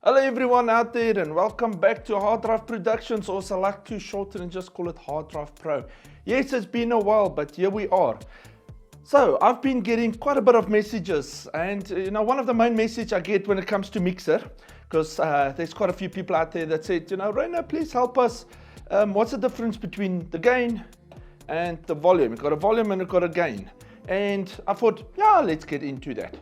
Hello everyone out there and welcome back to Harddrive Productions, or as I like to shorten and just call it Harddrive Pro. Yes, it's been a while, but here we are. So I've been getting quite a bit of messages, and one of the main messages I get when it comes to mixer, because there's quite a few people out there that said, Rainer, please help us. What's the difference between the gain and the volume? You've got a volume and you've got a gain. And I thought, yeah, let's get into that.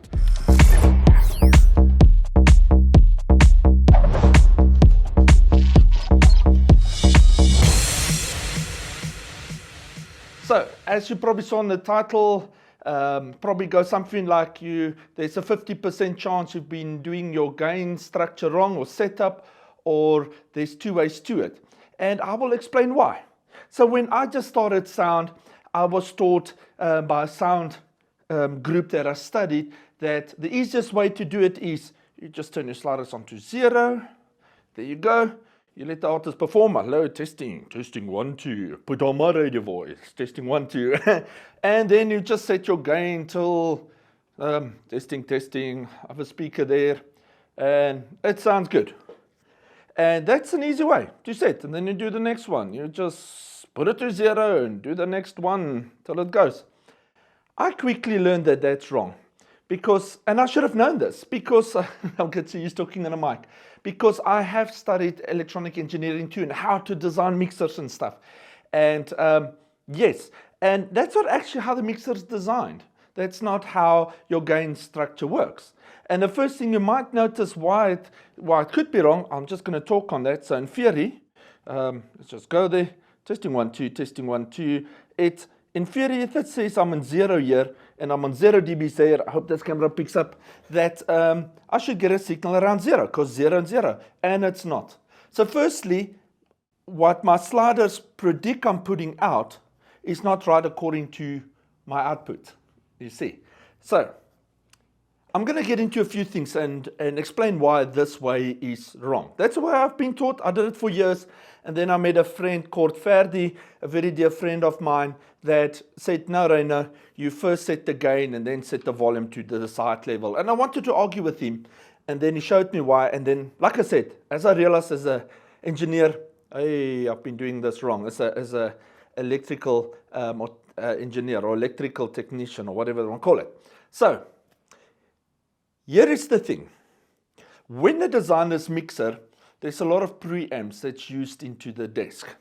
So, as you probably saw in the title, probably goes something like there's a 50% chance you've been doing your gain structure wrong or setup, or there's two ways to it. And I will explain why. So when I just started sound, I was taught by a sound group that I studied that the easiest way to do it is you just turn your sliders onto 0. There you go. You let the artist perform. Hello, testing 1, 2. Put on my radio voice. Testing 1, 2. And then you just set your gain till testing. I have a speaker there, and it sounds good. And that's an easy way to set. And then you do the next one. You just put it to 0 and do the next one till it goes. I quickly learned that that's wrong. And I should have known this because I'll get to you talking on a mic, because I have studied electronic engineering too and how to design mixers and stuff. And yes, and that's not actually how the mixer is designed. That's not how your gain structure works. And the first thing you might notice why it could be wrong, I'm just going to talk on that. So in theory, let's just go there. Testing 1, 2, testing 1, 2. In theory, if it says I'm on 0 here and I'm on 0 dB there, I hope this camera picks up that I should get a signal around 0, because 0 and 0, and it's not. So firstly, what my sliders predict I'm putting out is not right according to my output, you see. So I'm going to get into a few things and explain why this way is wrong. That's the way I've been taught. I did it for years. And then I met a friend called Ferdi, a very dear friend of mine, that said, no, Rainer, you first set the gain and then set the volume to the desired level. And I wanted to argue with him. And then he showed me why. And then, like I said, as I realized as an engineer, hey, I've been doing this wrong. As a electrical engineer or electrical technician or whatever you want to call it. So, here is the thing. When the designer's mixer, there's a lot of preamps that's used into the desk.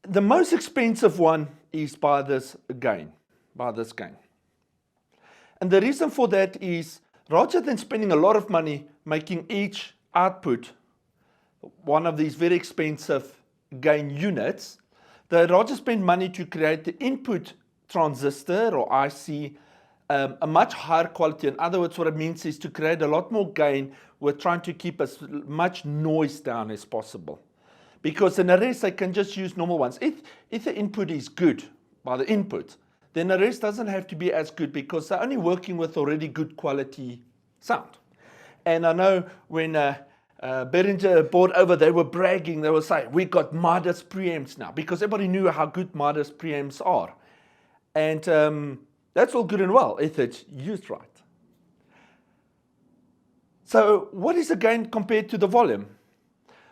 The most expensive one is by this gain. And the reason for that is, rather than spending a lot of money making each output one of these very expensive gain units, they rather spend money to create the input transistor or IC a much higher quality. In other words, what it means is to create a lot more gain. We're trying to keep as much noise down as possible. Because in the rest, they can just use normal ones. If the input is good by the input, then the rest doesn't have to be as good, because they're only working with already good quality sound. And I know when Behringer bought over, they were bragging. They were saying, we got Midas preamps now, because everybody knew how good Midas preamps are. And that's all good and well if it's used right. So what is the gain compared to the volume?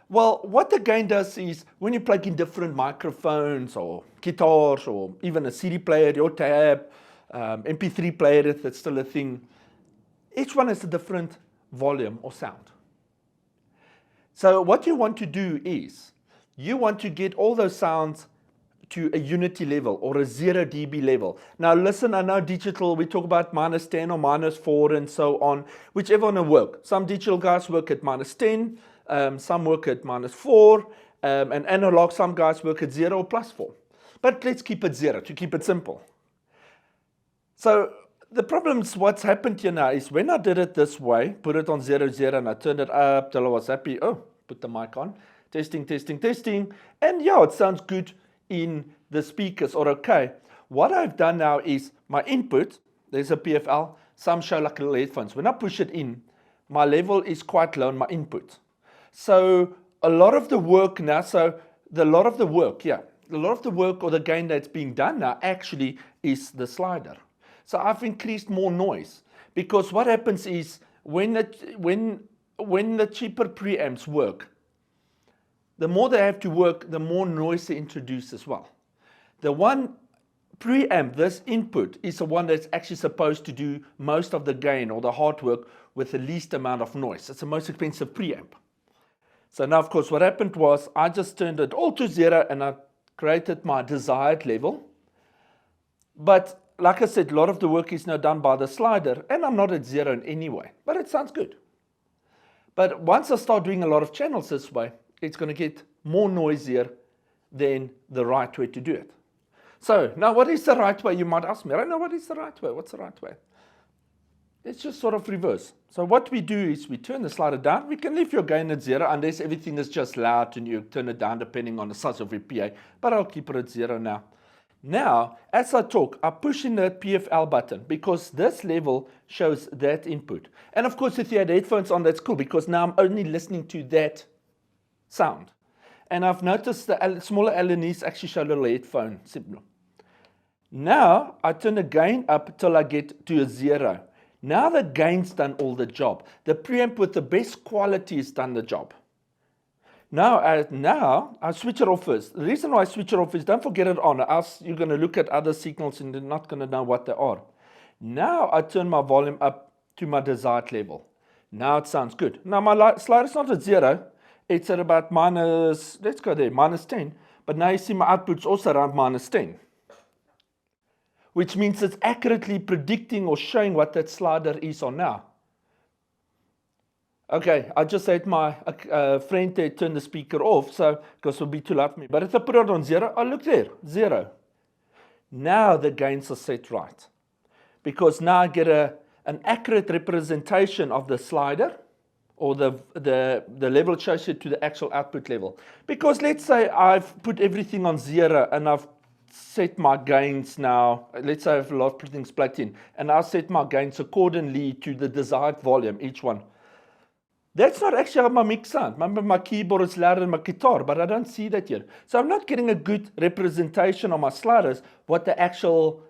Well, what the gain does is when you plug in different microphones or guitars or even a CD player, your tab, MP3 player, if that's still a thing, each one has a different volume or sound. So what you want to do is you want to get all those sounds to a unity level or a 0 dB level. Now listen, I know digital, we talk about -10 or -4 and so on, whichever one will work. Some digital guys work at -10, some work at -4, and analog, some guys work at 0 or +4. But let's keep it 0 to keep it simple. So the problem is what's happened here now is when I did it this way, put it on 0, 0, and I turned it up till I was happy. Oh, put the mic on. Testing. And yeah, it sounds good in the speakers, or okay. What I've done now is my input, there's a PFL, some show like little headphones. When I push it in, my level is quite low on my input. So a lot of the work now, a lot of the work or the gain that's being done now actually is the slider. So I've increased more noise, because what happens is when the cheaper preamps work, the more they have to work, the more noise they introduce as well. The one preamp, this input, is the one that's actually supposed to do most of the gain or the hard work with the least amount of noise. It's the most expensive preamp. So now, of course, what happened was I just turned it all to 0 and I created my desired level. But like I said, a lot of the work is now done by the slider, and I'm not at 0 in any way, but it sounds good. But once I start doing a lot of channels this way, it's going to get more noisier than the right way to do it. So now what is the right way? You might ask me, I don't know what is the right way. What's the right way? Let's just sort of reverse. So what we do is we turn the slider down. We can leave your gain at 0 unless everything is just loud and you turn it down depending on the size of your PA, but I'll keep it at 0 now. Now, as I talk, I push in the PFL button because this level shows that input. And of course, if you had headphones on, that's cool because now I'm only listening to that sound. And I've noticed the smaller LNEs actually show a little headphone signal. Now, I turn the gain up till I get to a 0. Now the gain's done all the job. The preamp with the best quality has done the job. Now I switch it off first. The reason why I switch it off is don't forget it on, else you're going to look at other signals and you're not going to know what they are. Now I turn my volume up to my desired level. Now it sounds good. Now my slider's not at 0. It's at about minus, let's go there, minus 10. But now you see my output's also around minus 10. Which means it's accurately predicting or showing what that slider is on now. Okay, I just had my friend there turn the speaker off, so because it will be too loud for me. But if I put it on 0, oh look there, 0. Now the gains are set right. Because now I get an accurate representation of the slider, or the level associated to the actual output level. Because let's say I've put everything on 0 and I've set my gains now, let's say I have a lot of things plugged in, and I'll set my gains accordingly to the desired volume, each one. That's not actually how my mix sounds. Remember, my keyboard is louder than my guitar, but I don't see that yet. So I'm not getting a good representation on my sliders what the actual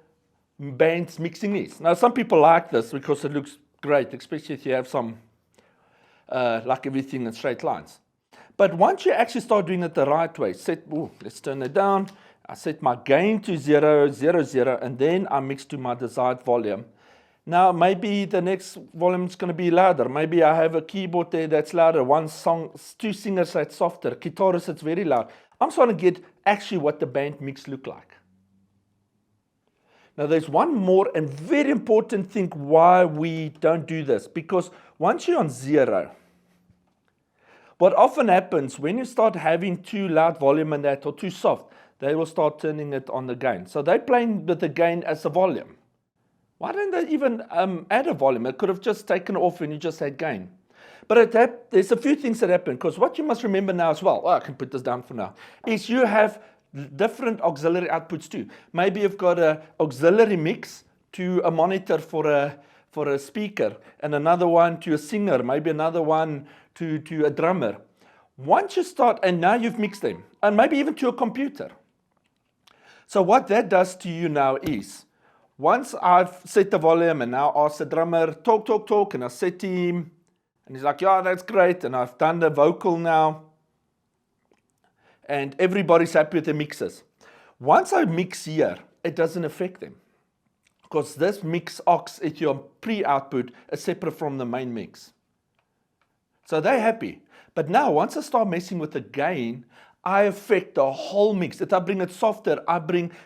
band's mixing is. Now, some people like this because it looks great, especially if you have some, like everything in straight lines. But once you actually start doing it the right way, let's turn it down. I set my gain to 0, 0, 0, and then I mix to my desired volume. Now, maybe the next volume is going to be louder. Maybe I have a keyboard there that's louder. One song, 2 singers that's softer. Guitarist that's very loud. I'm trying to get actually what the band mix look like. Now, there's one more and very important thing why we don't do this. Because once you're on 0, what often happens when you start having too loud volume and that, or too soft, they will start turning it on the gain. So they're playing with the gain as a volume. Why don't they even add a volume? It could have just taken off when you just had gain. But there's a few things that happen, because what you must remember now as well, I can put this down for now, is you have different auxiliary outputs too. Maybe you've got an auxiliary mix to a monitor for a speaker, and another one to a singer, maybe another one to a drummer. Once you start, and now you've mixed them, and maybe even to a computer. So what that does to you now is, once I've set the volume and now ask the drummer, talk, and I set him, and he's like, yeah, that's great, and I've done the vocal now, and everybody's happy with the mixes. Once I mix here, it doesn't affect them, because this mix aux at your pre-output is separate from the main mix. So they're happy. But now, once I start messing with the gain, I affect the whole mix. If I bring it softer,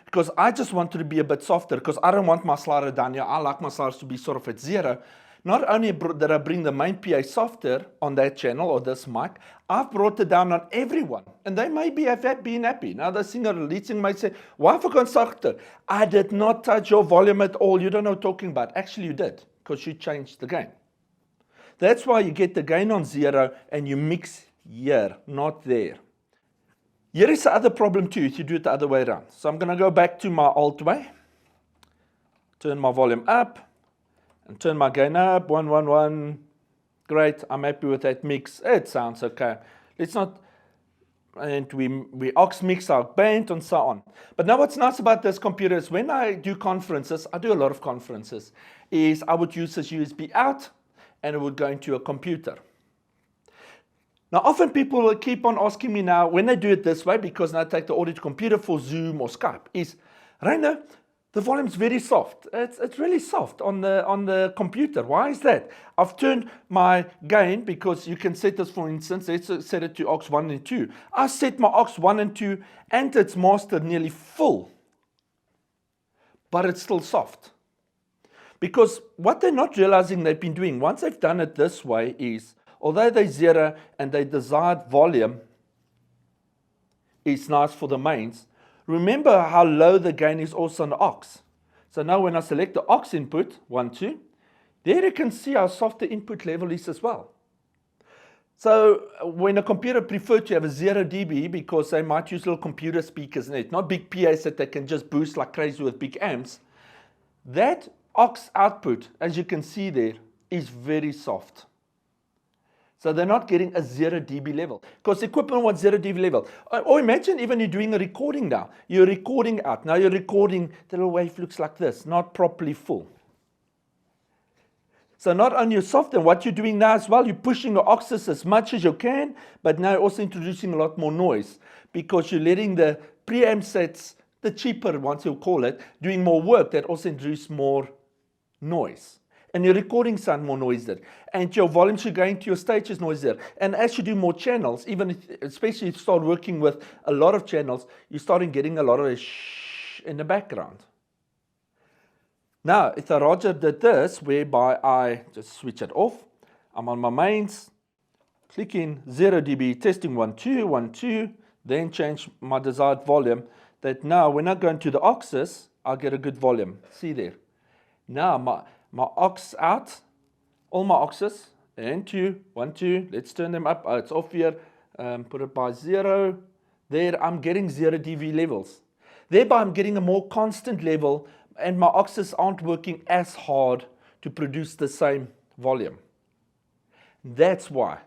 because I just want it to be a bit softer, because I don't want my slider down here. I like my sliders to be sort of at 0. Not only did I bring the main PA softer on that channel or this mic, I've brought it down on everyone. And they may have been happy. Now the singer, lead singer might say, why have I gone softer? I did not touch your volume at all. You don't know what I'm talking about. Actually, you did, because you changed the gain. That's why you get the gain on 0 and you mix here, not there. Here is the other problem too, if you do it the other way around. So I'm going to go back to my old way. Turn my volume up and turn my gain up. 1, 1, 1. Great, I'm happy with that mix. It sounds okay. Let's not, and we aux mix our band and so on. But now what's nice about this computer is when I do conferences, I do a lot of conferences, is I would use this USB out, and it would go into a computer. Now, often people will keep on asking me now, when they do it this way, because now I take the audio to computer for Zoom or Skype, is, Rainer, the volume's very soft. It's really soft on the computer. Why is that? I've turned my gain, because you can set this, for instance, let's set it to aux 1 and 2. I set my aux 1 and 2, and it's mastered nearly full, but it's still soft. Because what they're not realizing they've been doing, once they've done it this way, is, although they zero and their desired volume is nice for the mains, remember how low the gain is also on the aux. So now when I select the aux input, 1, 2, there you can see how soft the input level is as well. So when a computer prefers to have a 0 dB, because they might use little computer speakers in it, not big PAs that they can just boost like crazy with big amps, that aux output, as you can see there, is very soft. So they're not getting a 0 dB level, because the equipment wants 0 dB level. Or imagine even you're doing a recording now. You're recording out. Now you're recording, the little wave looks like this, not properly full. So not only you're soft, and what you're doing now as well, you're pushing the auxes as much as you can, but now you're also introducing a lot more noise, because you're letting the preamp sets, the cheaper ones you'll call it, doing more work that also introduce more noise. And your recording sound more noisier, and your volumes you're going to your stage is noisier. And as you do more channels, especially if you start working with a lot of channels, you're starting getting a lot of a shh in the background. Now, if Roger did this, whereby I just switch it off, I'm on my mains, click in 0 dB, testing 1, 2, 1, 2, then change my desired volume, that now when I go into the auxes, I'll get a good volume. See there. Now my aux out, all my auxes, and 2, 1, 2, let's turn them up. Oh, it's off here, put it by 0. There, I'm getting 0 dB levels. Thereby, I'm getting a more constant level, and my auxes aren't working as hard to produce the same volume. That's why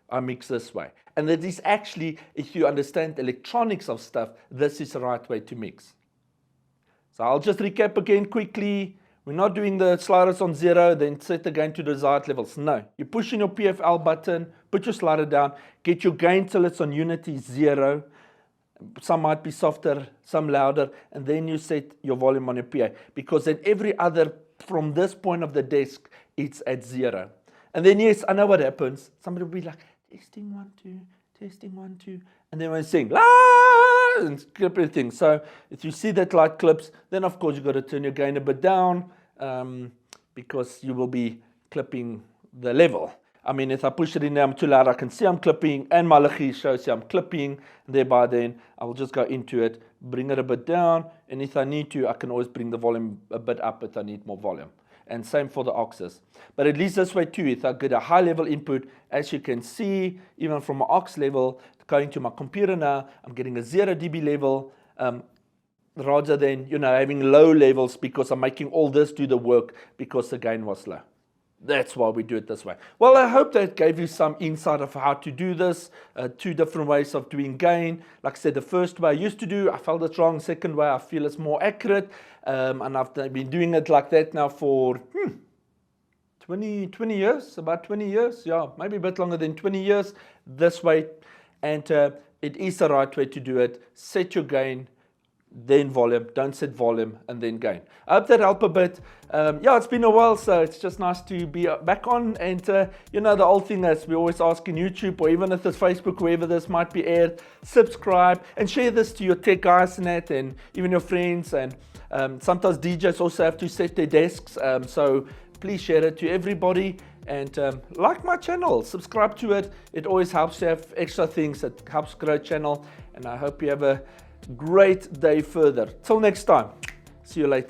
I mix this way. And that is actually, if you understand the electronics of stuff, this is the right way to mix. So I'll just recap again quickly. We're not doing the sliders on 0, then set the gain to desired levels. No, you're pushing your PFL button, put your slider down, get your gain till it's on unity 0. Some might be softer, some louder, and then you set your volume on your PA, because then every other, from this point of the desk, it's at 0. And then yes, I know what happens. Somebody will be like, testing 1, 2, testing 1, 2, and then when I sing, la, and clip everything. So if you see that light clips, then of course you've got to turn your gain a bit down, because you will be clipping the level. I mean, if I push it in there, I'm too loud, I can see I'm clipping, and my lachie shows you I'm clipping. Thereby then, I'll just go into it, bring it a bit down, and if I need to, I can always bring the volume a bit up if I need more volume. And same for the auxes. But at least this way too, if I get a high level input, as you can see, even from my aux level, going to my computer now, I'm getting a 0 dB level, rather than, having low levels, because I'm making all this do the work because the gain was low. That's why we do it this way. Well, I hope that gave you some insight of how to do this. 2 different ways of doing gain. Like I said, the first way I used to do, I felt it's wrong. Second way, I feel it's more accurate. And I've been doing it like that now for 20 years, about 20 years. Yeah, maybe a bit longer than 20 years this way. And it is the right way to do it. Set your gain, then volume, don't set volume, and then gain. I hope that helped a bit. Yeah, it's been a while, so it's just nice to be back on. And the old thing that we always ask in YouTube, or even if it's Facebook, wherever this might be aired, subscribe and share this to your tech guys and that, and even your friends. And sometimes DJs also have to set their desks, so please share it to everybody. And like my channel, subscribe to it. It always helps to have extra things that helps grow channel. And I hope you have a great day further. Till next time, see you later.